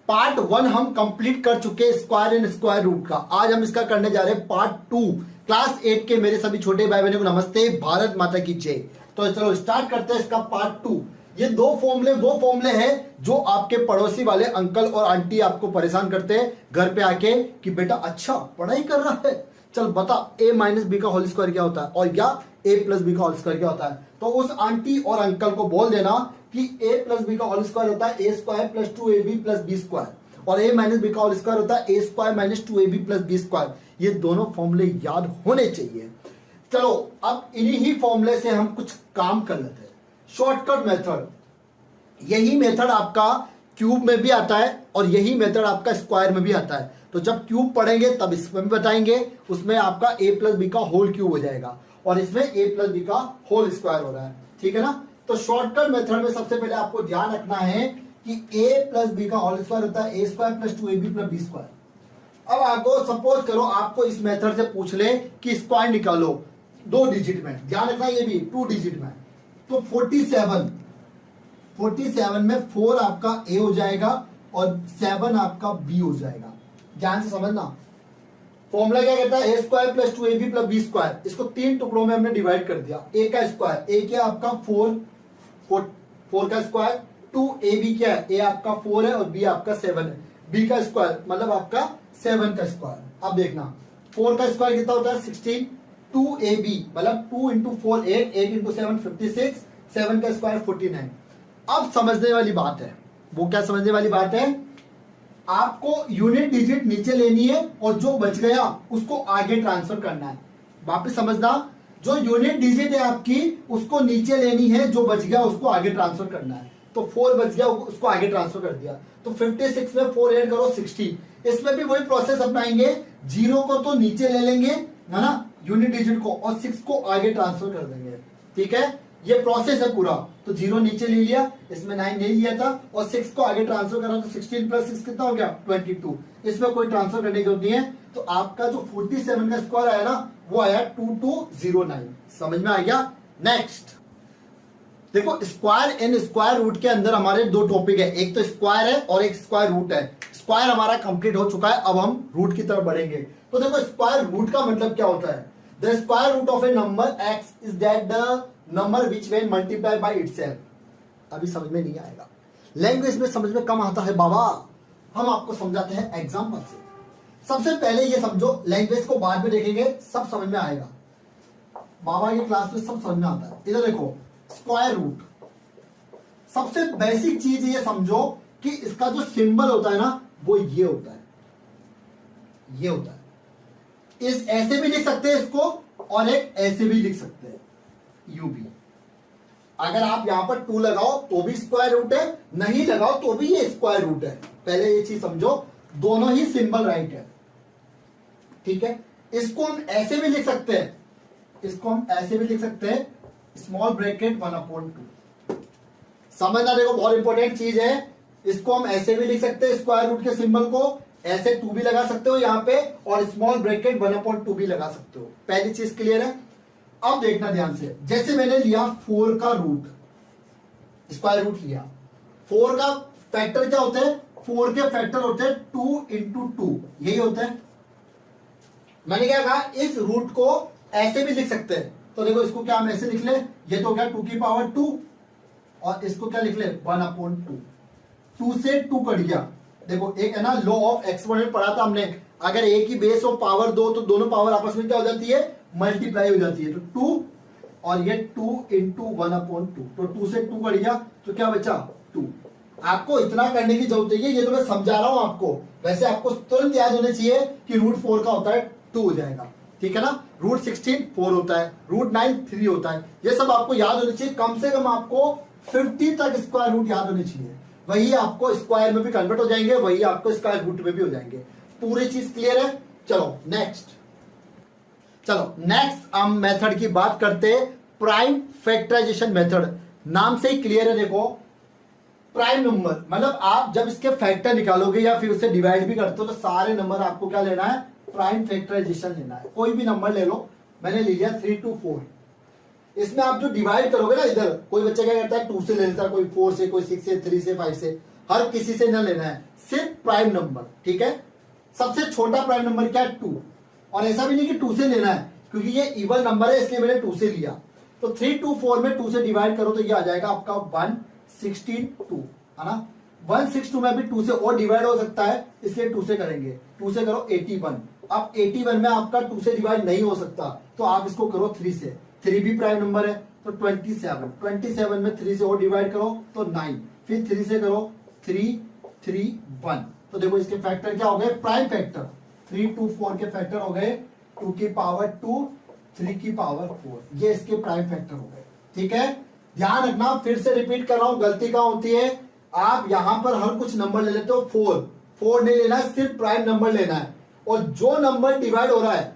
Part 1 हम complete कर चुके हैं स्क्वायर एंड स्क्वायर रूट का। आज हम इसका करने जा रहे हैं पार्ट 2। क्लास 8 के मेरे सभी छोटे भाई बहनों को नमस्ते, भारत माता की जय। तो चलो स्टार्ट करते हैं इसका पार्ट 2। ये दो फॉर्मूले वो फॉर्मूले हैं जो आपके पड़ोसी वाले अंकल और आंटी आपको परेशान करते हैं घर पे आके कि बेटा अच्छा पढ़ाई कर रहा है, चल बता a माइनस बी का होल स्क्वायर क्या होता है और या a प्लस बी का होल स्क्वायर क्या होता है। तो उस आंटी और अंकल को बोल देना कि a प्लस बी का होल स्क्वायर होता है a square plus 2ab plus B square और a माइनस बी का होल स्क्वायर होता है a square minus 2ab plus B square. ये दोनों फॉर्मूले याद होने चाहिए। चलो अब इन्हीं ही फॉर्मूले से हम कुछ काम कर लेते हैं। शॉर्टकट मेथड, यही मेथड आपका क्यूब में भी आता है और यही मेथड आपका स्क्वायर में भी आता है। तो जब क्यूब पढ़ेंगे तब इसमें भी बताएंगे, उसमें आपका a प्लस बी का होल क्यूब हो जाएगा और इसमें a प्लस बी का होल स्क्वायर हो रहा है, ठीक है ना। तो शॉर्टकट मेथड में सबसे पहले आपको ध्यान रखना है कि a प्लस बी का होल स्क्वायर होता है a square plus 2ab plus B square. अब आपको सपोज करो आपको इस मेथड से पूछ ले कि स्क्वायर निकालो 2 डिजिट में, ध्यान रखना ये भी 2 डिजिट में। तो 47 में 4 आपका a हो जाएगा और 7 आपका b हो जाएगा। ध्यान से समझना, फॉर्मूला क्या कहता है a square plus 2ab plus B square. इसको 3 टुकड़ों में हमने डिवाइड कर दिया। a का स्क्वायर, a क्या आपका 4 का स्क्वायर, 2ab क्या है, a आपका 4 है और b आपका 7 है, b का स्क्वायर मतलब आपका 7 का स्क्वायर। अब देखना 4 का स्क्वायर कितना होता है 16, 2ab मतलब 2 इंटू 4 8, 8 इंटू 7 56, 7 का स्क्वायर 49। अब समझने वाली बात है, वो क्या समझने वाली बात है, आपको यूनिट डिजिट नीचे लेनी है और जो बच गया उसको आगे ट्रांसफर करना है। वापस समझना, जो यूनिट डिजिट है आपकी उसको नीचे लेनी है, जो बच गया उसको आगे ट्रांसफर करना है। तो 4 बच गया उसको आगे ट्रांसफर कर दिया। तो 56 में 4 ऐड करो 60। इसमें भी वही प्रोसेस अपनाएंगे, 0 को तो नीचे ले लेंगे है ना यूनिट डिजिट को और 6 को आगे ट्रांसफर कर देंगे, ठीक है। ये प्रोसेस है पूरा। तो 0 नीचे ले लिया, इसमें 9 नहीं लिया था और 6 को आगे ट्रांसफर करा तो 16 प्लस 6 कितना हो गया 22। इसमें कोई ट्रांसफर करने की जरूरत नहीं है। तो आपका जो 47 का स्क्वायर आया ना वो आया 2209। समझ में आ गया। नेक्स्ट देखो, स्क्वायर एंड स्क्वायर रूट के अंदर हमारे 2 टॉपिक है, एक तो स्क्वायर है और एक स्क्वायर रूट है। स्क्वायर हमारा कंप्लीट हो चुका है, अब हम रूट की तरफ बढ़ेंगे। तो देखो स्क्वायर रूट का मतलब क्या होता है, the square root of a number x is that the number which when multiply by itself. अभी समझ में नहीं आएगा, लैंग्वेज में समझ में कम आता है बाबा, हम आपको समझाते हैं एग्जांपल से। सबसे पहले ये समझो, लैंग्वेज को बाद में देखेंगे, सब समझ में आएगा बाबा, ये क्लास में सब समझ में आता है। इधर देखो स्क्वायर रूट, सबसे बेसिक चीज ये समझो कि इसका जो सिंबल होता है ना वो ये होता है, ये होता है। इस ऐसे भी लिख सकते हैं इसको और एक ऐसे भी लिख सकते हैं, यू भी। अगर आप यहां पर 2 लगाओ तो भी स्क्वायर रूट है, नहीं लगाओ तो भी ये स्क्वायर रूट है। पहले ये चीज समझो, दोनों ही सिंबल राइट है, ठीक है। इसको हम ऐसे भी लिख सकते हैं, इसको हम ऐसे भी लिख सकते हैं, स्मॉल ब्रैकेट 1/2। समझना, देखो बहुत इंपॉर्टेंट चीज है। इसको हम ऐसे भी लिख सकते हैं, स्क्वायर रूट के सिंबल को ऐसे 2 भी लगा सकते हो यहां पे और स्मॉल ब्रैकेट 1/2 भी लगा सकते हो। पहली चीज क्लियर है। अब देखना ध्यान से, जैसे मैंने लिया 4 का रूट, स्क्वायर रूट लिया, 4 का फैक्टर क्या होते हैं, 4 के फैक्टर होते हैं 2 इंटू 2, यही होता है। मैंने क्या कहा, इस रूट को ऐसे भी लिख सकते हैं। तो देखो इसको क्या हम ऐसे लिख ले, ये तो क्या 2 की पावर 2 और इसको क्या लिख ले 1/2। 2 से 2 कट गया। देखो एक है ना लॉ ऑफ एक्सपोनेंट पढ़ा था हमने, अगर एक ही बेस और पावर 2 तो दोनों पावर आपस में क्या हो जाती है, मल्टीप्लाई हो जाती है। तो 2 और ये 2 इंटू 1/2, तो 2 से 2 कट गया तो क्या बचा 2। आपको इतना करने की जरूरत नहीं है, ये तो मैं समझा रहा हूं आपको। वैसे आपको तुरंत याद होना चाहिए कि रूट 4 का होता है 2 हो जाएगा, ठीक है ना। रूट 16 4 होता है, रूट 9 3 होता है। ये सब आपको याद होना चाहिए, कम से कम आपको 50 तक स्क्वायर रूट याद होने चाहिए। वही आपको स्क्वायर में भी कन्वर्ट हो जाएंगे, वही आपको स्क्वायर रूट में भी हो जाएंगे। पूरी चीज क्लियर है। चलो नेक्स्ट हम मेथड की बात करते हैं, प्राइम फैक्टराइजेशन मेथड। नाम से ही क्लियर है। देखो प्राइम नंबर मतलब आप जब इसके फैक्टर निकालोगे या फिर उसे डिवाइड भी करते हो तो सारे नंबर आपको क्या लेना है, प्राइम फैक्टराइजेशन लेना है। कोई भी नंबर ले लो, मैंने ले लिया 3 to 4। इसमें आप जो डिवाइड करोगे ना, इधर कोई बच्चा क्या करता है 2 से ले लेता है, कोई 4 से, कोई 6 से, 3 से, 5 से, हर किसी से न लेना है, सिर्फ प्राइम नंबर, ठीक है। सबसे छोटा प्राइम नंबर क्या है 2, और ऐसा भी नहीं कि 2 से लेना है क्योंकि ये इवन नंबर है इसलिए मैंने 2 से लिया। तो 3 2 4 में 2 से डिवाइड करो तो ये आ जाएगा आपका 162, है ना। 162 में भी 2 से और डिवाइड हो सकता है इसलिए 2 से करेंगे। 2 से करो 81। अब 81 में आपका 2 से डिवाइड नहीं हो सकता तो आप इसको करो 3 से। 3 भी प्राइम नंबर है तो 27। 27 में 3 से और डिवाइड करो तो 9, फिर 3 से करो 3 3 1। तो देखो इसके फैक्टर क्या हो गए, प्राइम फैक्टर। 3 2 4 के फैक्टर हो गए 2 की पावर 2 3 की पावर 4, ये इसके प्राइम फैक्टर हो गए, ठीक है। ध्यान रखना, फिर से रिपीट कर रहा हूं, गलती कहां होती है, आप यहां पर हर कुछ नंबर ले लेते हो 4 नहीं लेना है, सिर्फ प्राइम नंबर लेना है। और जो नंबर डिवाइड हो रहा है,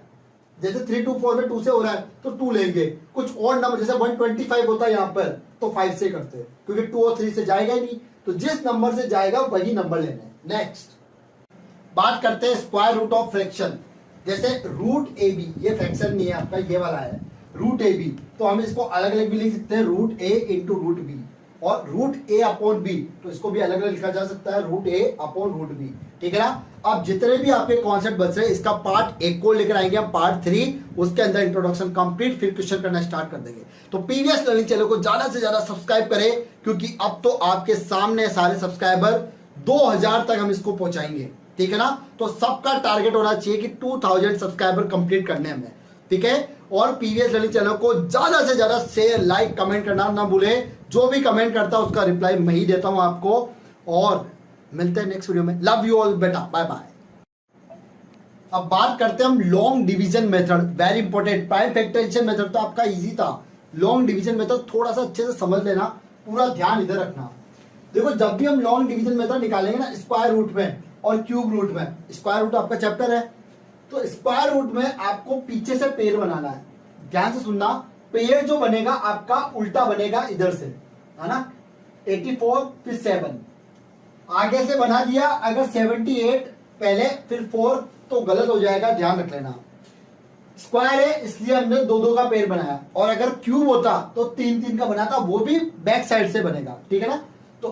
जैसे 3 2 4 में 2 से हो रहा है तो 2 लेंगे। कुछ और नंबर जैसे 125 होता है यहां पर तो 5 से करते हैं क्योंकि 2 और 3 से जाएगा ही नहीं, तो जिस नंबर से जाएगा वही नंबर लेना है। नेक्स्ट बात करते हैं स्क्वायर रूट ऑफ फ्रैक्शन। जैसे रूट ए बी, ये फ्रैक्शन नहीं है आपका, ये वाला है रूट ए बी, तो हम इसको अलग अलग भी लिख सकते हैं, रूट ए इंटू रूट बी, और रूट ए अपॉन बी, तो इसको भी अलग अलग लिखा जा सकता है, रूट ए अपॉन रूट बी, ठीक है ना। अब जितने भी आपके कॉन्सेप्ट बच रहे हैं इसका पार्ट 1 को लेकर आएंगे हम, पार्ट 3 उसके अंदर इंट्रोडक्शन कंप्लीट, फिर क्वेश्चन करना स्टार्ट कर देंगे। तो पीवीएस लर्निंग चैनल को ज्यादा से ज्यादा सब्सक्राइब करें क्योंकि अब तो आपके सामने सारे सब्सक्राइबर 2000 तक हम इसको पहुंचाएंगे, ठीक है ना। तो सबका टारगेट होना चाहिए कि 2000 सब्सक्राइबर कंप्लीट करने हमें, ठीक है। और पीवीएस लर्निंग चैनल को ज्यादा से ज्यादा शेयर लाइक कमेंट करना ना भूले, जो भी कमेंट करता है उसका रिप्लाई मैं ही देता हूं आपको। और मिलते हैं नेक्स्ट वीडियो में, लव यू ऑल बेटा, बाय बाय। अब बात करते हैं हम long division method, very important. Prime factorisation method तो आपका इजी था, लॉन्ग डिवीजन मेथड थोड़ा सा अच्छे से समझ लेना, पूरा ध्यान इधर रखना। देखो जब भी हम लॉन्ग डिवीजन मेथड निकालेंगे ना स्क्वायर रूट में और क्यूब रूट में, स्क्वायर रूट आपका चैप्टर है तो स्क्वायर रूट में आपको पीछे से पेड़ बनाना है। ध्यान से सुनना, पेड़ जो बनेगा आपका उल्टा बनेगा इधर से, है ना। 84 फिर 7 आगे से बना दिया, अगर 78 पहले फिर 4 तो गलत हो जाएगा, ध्यान रख लेना। स्क्वायर है इसलिए हमने 2 का पेड़ बनाया, और अगर क्यूब होता तो 3 का बनाता, वो भी बैक साइड से बनेगा, ठीक है ना। तो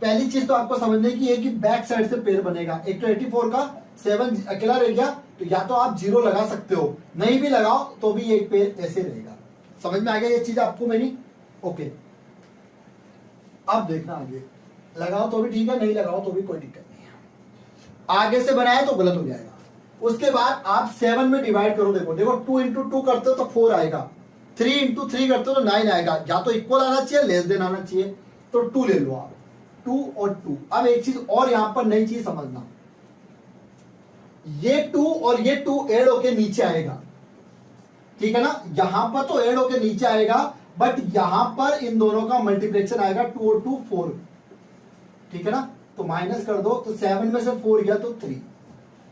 पहली चीज तो आपको समझने की है कि बैक साइड से पेड़ बनेगा। एक तो 84 का 7 अकेला रह गया तो या तो आप 0 लगा सकते हो, नहीं भी लगाओ तो भी एक पेड़ ऐसे रहेगा। समझ में आ गया ये चीज आपको मेरी, ओके। अब देखना आगे, लगाओ तो भी ठीक है, नहीं लगाओ तो भी कोई दिक्कत नहीं है। आगे से बनाया तो गलत हो जाएगा। उसके बाद आप 7 में डिवाइड करो, देखो देखो 2 इंटू 2 करते हो तो 4 आएगा, 3 इंटू 3 करते हो तो 9 आएगा। या तो इक्वल आना चाहिए, लेस देन आना चाहिए, तो 2 ले लो आप, 2 और 2। अब एक चीज और यहां पर नई चीज समझना, ये 2 और ये 2 ऐड होके नीचे आएगा, ठीक है ना। यहां पर तो ऐड होके नीचे आएगा, बट यहां पर इन दोनों का मल्टीप्लिकेशन आएगा, 2 और 2 4, ठीक है ना। तो माइनस कर दो तो 7 में से 4 गया तो 3।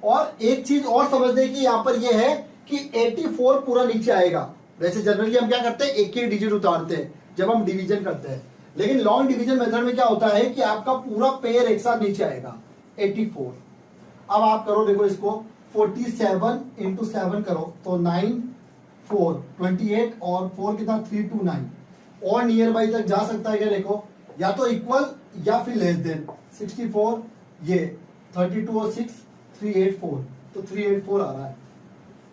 और एक चीज और समझने की यहां पर यह है कि 84 पूरा नीचे आएगा। वैसे जनरली हम क्या करते हैं, एक ही डिजिट उतारते हैं जब हम डिवीजन करते हैं, लेकिन लॉन्ग डिवीजन मेथड में क्या होता है कि आपका पूरा पेयर एक साथ नीचे आएगा, 84। अब आप करो, देखो इसको 47 इंटू 7 करो तो 9 4 28 और 4 कितना 3 2 9, और नियर बाई तक जा सकता है क्या, देखो या तो इक्वल या फिर लेस देन। 64 ये 32 और 6 384, तो 384 आ रहा है।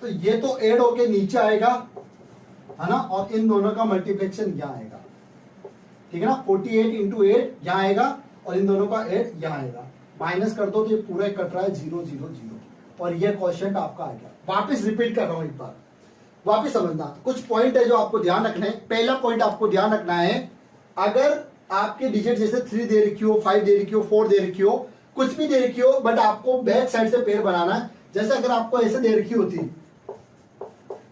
तो ये तो ऐड होके नीचे आएगा, है ना, और इन दोनों का मल्टीप्लिकेशन यहाँ आएगा, ठीक है ना। 48 इंटू 8 यहाँ आएगा और इन दोनों का 8 यहाँ आएगा। माइनस कर दो तो ये पूरा कट रहा है 0 0 0, और ये क्वेश्चन आपका आ गया। वापस रिपीट कर रहा हूं एक बार, वापस समझना। कुछ पॉइंट है जो आपको ध्यान रखना है। पहला पॉइंट आपको ध्यान रखना है, अगर आपके डिजिट जैसे 3 दे रखी हो, 5 दे रखी हो, 4 दे रखी हो, कुछ भी दे रखी हो, बट आपको बैक साइड से पेयर बनाना है। जैसे अगर आपको ऐसे दे रखी होती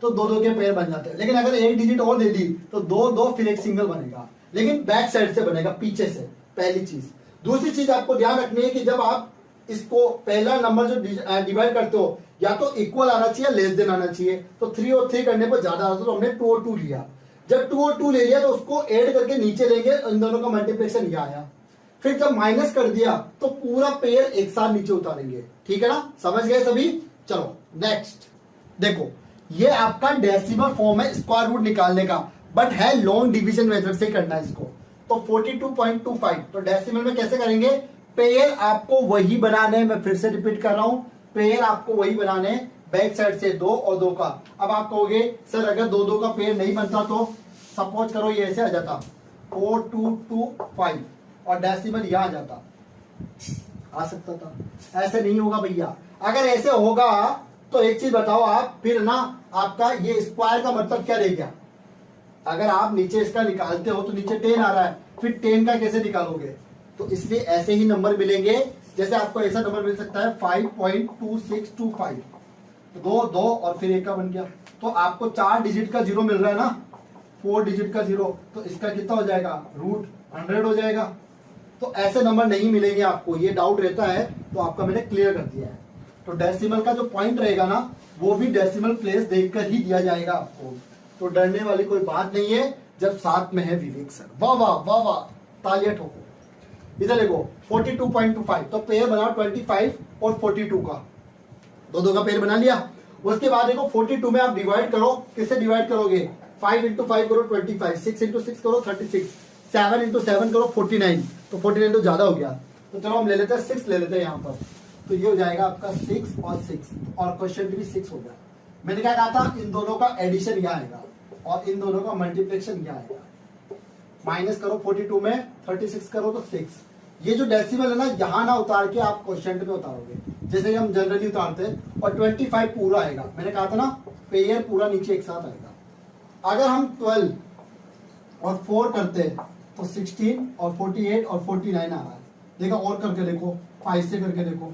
तो 2 के पेयर बन जाते हैं, लेकिन अगर एक डिजिट और दे दी तो 2 फिर एक सिंगल बनेगा, लेकिन बैक साइड से बनेगा, पीछे से। पहली चीज। दूसरी चीज आपको ध्यान रखनी है कि जब आप इसको पहला नंबर जो डिवाइड करते हो, या तो इक्वल आना चाहिए, लेस देन आना चाहिए। तो 3 और 3 करने पर ज्यादा आता, तो हमने 2 और 2 लिया। जब 2 और 2 ले लिया तो उसको ऐड करके नीचे लेंगे, इन दोनों का मल्टीप्लिकेशन यह आया। फिर जब माइनस कर दिया तो पूरा पेयर एक साथ नीचे उतारेंगे, ठीक है ना। समझ गए सभी। चलो नेक्स्ट देखो, ये आपका डेसिमल फॉर्म है स्क्वायर रूट निकालने का, बट है लॉन्ग डिवीजन मेथड से करना है इसको। तो 42.25 तो डेसिमल में कैसे करेंगे, पेयर आपको वही बनाने, मैं फिर से रिपीट कर रहा हूं, पेयर आपको वही बनाने, बैक साइड से 2 और 2 का। अब आप कहोगे सर अगर 2 का पेयर नहीं बनता तो सपोज करो ये ऐसे आ जाता 4225 और डेसिमल यहां आ जाता, आ सकता था, ऐसे नहीं होगा भैया। अगर ऐसे होगा तो एक चीज बताओ आप, फिर ना आपका ये स्क्वायर का मतलब क्या रह गया? अगर आप नीचे इसका निकालते हो तो नीचे 10 आ रहा है, फिर 10 का कैसे निकालोगे? तो इसलिए ऐसे ही नंबर मिलेंगे, जैसे आपको ऐसा नंबर मिल सकता है 5.2625, तो 2 और फिर 1 का बन गया, तो आपको 4 डिजिट का 0 मिल रहा है ना, 4 डिजिट का 0, तो इसका कितना हो जाएगा? √100 हो जाएगा। तो ऐसे नंबर नहीं मिलेंगे आपको, ये डाउट रहता है तो आपका मैंने क्लियर कर दिया है। तो डेसिमल का जो पॉइंट रहेगा ना, वो भी डेसिमल प्लेस देखकर ही दिया जाएगा आपको, तो डरने वाली कोई बात नहीं है जब साथ में है विवेक सर। वाह वाह वाह वाह, तालियां ठोको। इधर देखो 42.25, तो पेयर बनाओ 25 और 42 का, 2 का पेयर बना लिया। उसके बाद देखो 42 में आप डिवाइड करो, किससे डिवाइड करोगे? 5 × 5 करो 25, 6 × 6 करो 36, 7 × 7 करो 49, तो 49 तो ज्यादा हो गया, तो चलो हम ले लेते हैं 6 ले लेते हैं यहाँ पर, तो ये हो जाएगा आपका 6 और 6, और क्वेश्चन भी 6 हो गया। मैंने क्या कहा था? इन दोनों का एडिशन यहाँ आएगा और इन दोनों का मल्टीप्लिकेशन यहाँ आएगा। माइनस करो 42 में 36 करो तो 6, ये जो डेसिमल है ना यहाँ ना उतार के आप क्वेश्चन में उतारोगे, जैसे हम जनरली उतारते हैं, और 25 पूरा आएगा। मैंने कहा था ना पेयर पूरा नीचे एक साथ आएगा। अगर हम 12 और 4 करते हैं तो 16 और 48 और 49 आ रहा है। देखो और करके देखो, 5 से करके देखो,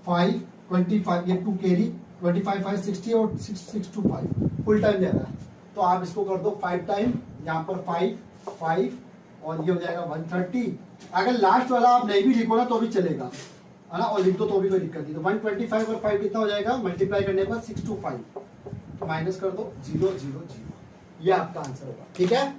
5 25, ये 2 कैरी 25 5 60 और 6 6 2 5 फुल टाइम ले रहा है, तो आप इसको कर दो 5 टाइम, यहाँ पर 5 5 और ये हो जाएगा 130। अगर लास्ट वाला आप नहीं भी लिखो ना तो भी चलेगा, है ना, और लिख दो तो भी कोई दिक्कत नहीं। तो 125 और 5 कितना हो जाएगा? मल्टीप्लाई करने पर 625, तो माइनस कर दो 0 0 0, ये आपका आंसर होगा। ठीक है।